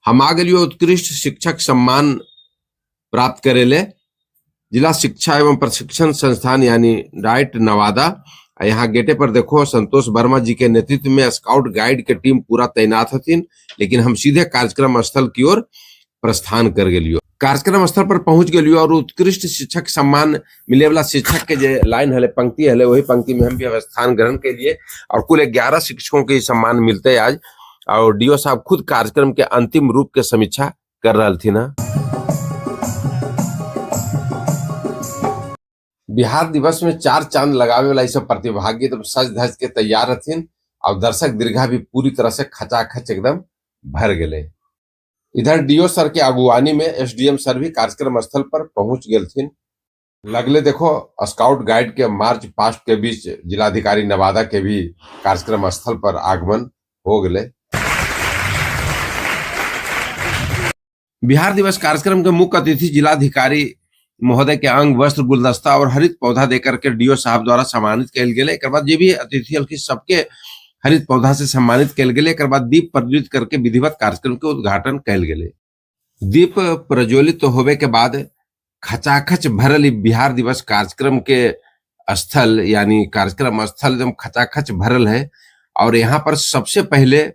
हम आ गलियो उत्कृष्ट शिक्षक सम्मान प्राप्त करेले जिला शिक्षा एवं प्रशिक्षण संस्थान यानी डाइट नवादा। यहाँ गेटे पर देखो संतोष वर्मा जी के नेतृत्व में स्काउट गाइड के टीम पूरा तैनात हथिन। लेकिन हम सीधे कार्यक्रम स्थल की ओर प्रस्थान कर गलियो। कार्यक्रम स्थल पर पहुंच गलियो और उत्कृष्ट शिक्षक सम्मान मिले वाला शिक्षक के जे लाइन हले पंक्ति हले वही पंक्ति में हम भी स्थान ग्रहण के लिए और कुल 11 शिक्षकों के सम्मान मिलते आज। और डीओ साहब खुद कार्यक्रम के अंतिम रूप के समीक्षा कर रहा थी ना। बिहार दिवस में 4 चांद लगावे वाला सब प्रतिभागी एकदम सज धज के तैयार हथिन और दर्शक दीर्घा भी पूरी तरह से खचाखच एकदम भर गए। इधर डीओ सर के अगुवानी में एसडीएम सर भी कार्यक्रम स्थल पर पहुंच गए थे। लगले देखो स्काउट गाइड के मार्च पास्ट के बीच जिलाधिकारी नवादा के भी कार्यक्रम स्थल पर आगमन हो गए। बिहार दिवस कार्यक्रम के मुख्य अतिथि जिलाधिकारी महोदय के अंग वस्त्र गुलदस्ता और हरित पौधा देकर के डीओ साहब द्वारा सम्मानित कल गए। एक बाद जे भी अतिथि हल्की सबके हरित पौधा से सम्मानित कल गए। एक बाद दीप प्रज्वलित करके विधिवत कार्यक्रम के उद्घाटन कल गए। दीप प्रज्वलित होवे के बाद खचाखच भरल बिहार दिवस कार्यक्रम के स्थल यानी कार्यक्रम स्थल एकदम खचाखच भरल है। और यहाँ पर सबसे पहले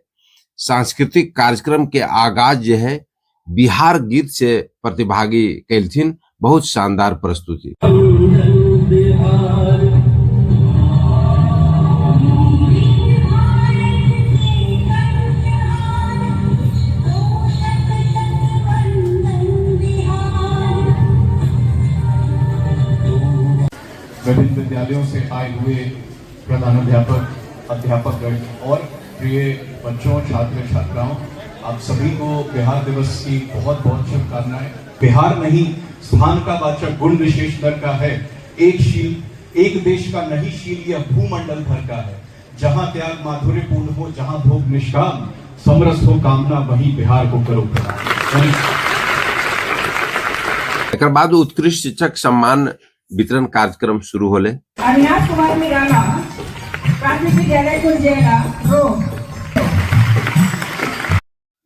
सांस्कृतिक कार्यक्रम के आगाज जो है बिहार गीत से प्रतिभागी कैलथिन। बहुत शानदार प्रस्तुति। विभिन्न विद्यालयों से आए हुए प्रधानाध्यापक, अध्यापकगण और प्रिय बच्चों, छात्र छात्राओं, आप सभी को बिहार दिवस की बहुत बहुत शुभकामनाएं। बिहार नहीं, स्थान का वाचक गुण विशेष दर का है। एक शील, एक देश का नहीं शील, यह भूमंडल भर का है। जहां त्याग माधुर्य पूर्ण हो, जहां भोग निष्काम, समरस हो कामना, वहीं बिहार को करो प्रणाम। एक बाद उत्कृष्ट शिक्षक सम्मान वितरण कार्यक्रम शुरू होले। अविनाश कुमार निराला, प्राथमिक विद्यालय कुलजेरा रोड।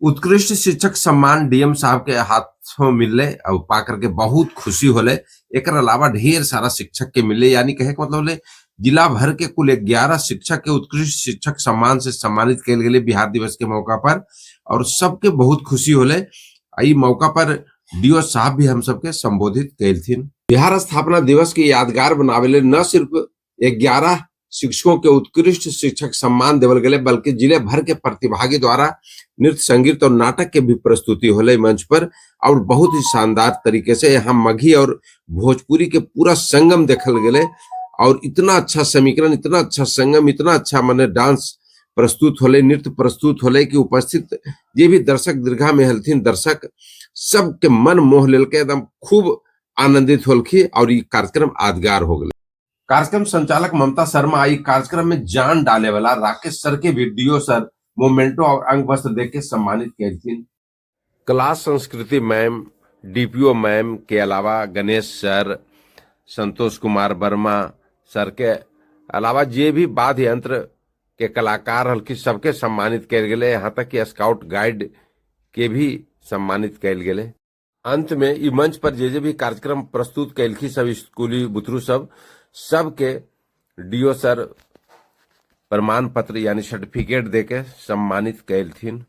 उत्कृष्ट शिक्षक सम्मान डीएम साहब के हाथों मिलले और पा करके बहुत खुशी होले। एक अलावा ढेर सारा शिक्षक के मिले, यानी कहे मतलब होले जिला भर के कुल 11 शिक्षक के उत्कृष्ट शिक्षक सम्मान से सम्मानित किए गए बिहार दिवस के मौका पर। और सबके बहुत खुशी होले। ई मौका पर डीओ साहब भी हम सबके संबोधित कैलथिन। बिहार स्थापना दिवस के यादगार बनावेले न सिर्फ 11 शिक्षकों के उत्कृष्ट शिक्षक सम्मान देवल गए बल्कि जिले भर के प्रतिभागी द्वारा नृत्य, संगीत और नाटक के भी प्रस्तुति होले मंच पर। और बहुत ही शानदार तरीके से यहाँ मगही और भोजपुरी के पूरा संगम देखल गए। और इतना अच्छा समीकरण, इतना अच्छा संगम, इतना अच्छा माने डांस प्रस्तुत होले, नृत्य प्रस्तुत होले कि उपस्थित ये भी दर्शक दीर्घा में हलथिन दर्शक सबके मन मोह लेल के एकदम खूब आनंदित होलखी। और ये कार्यक्रम यादगार हो गए। कार्यक्रम संचालक ममता शर्मा आई कार्यक्रम में जान डाले वाला राकेश सर के वीडियो सर मोमेंटो और अंग वस्त्र देख के सम्मानित किए। क्लास संस्कृति मैम, डीपीओ मैम के अलावा गणेश सर, संतोष कुमार वर्मा सर के अलावा जे भी वाद्य यंत्र के कलाकार हल्की सबके सम्मानित किए गए। यहाँ तक कि स्काउट गाइड के भी सम्मानित किए गए। अंत में ई मंच पर जे भी कार्यक्रम प्रस्तुत कैलखी सब स्कूली बुतरू सबके डीओ सर प्रमाण पत्र यानी सर्टिफिकेट देके सम्मानित कैलथिन।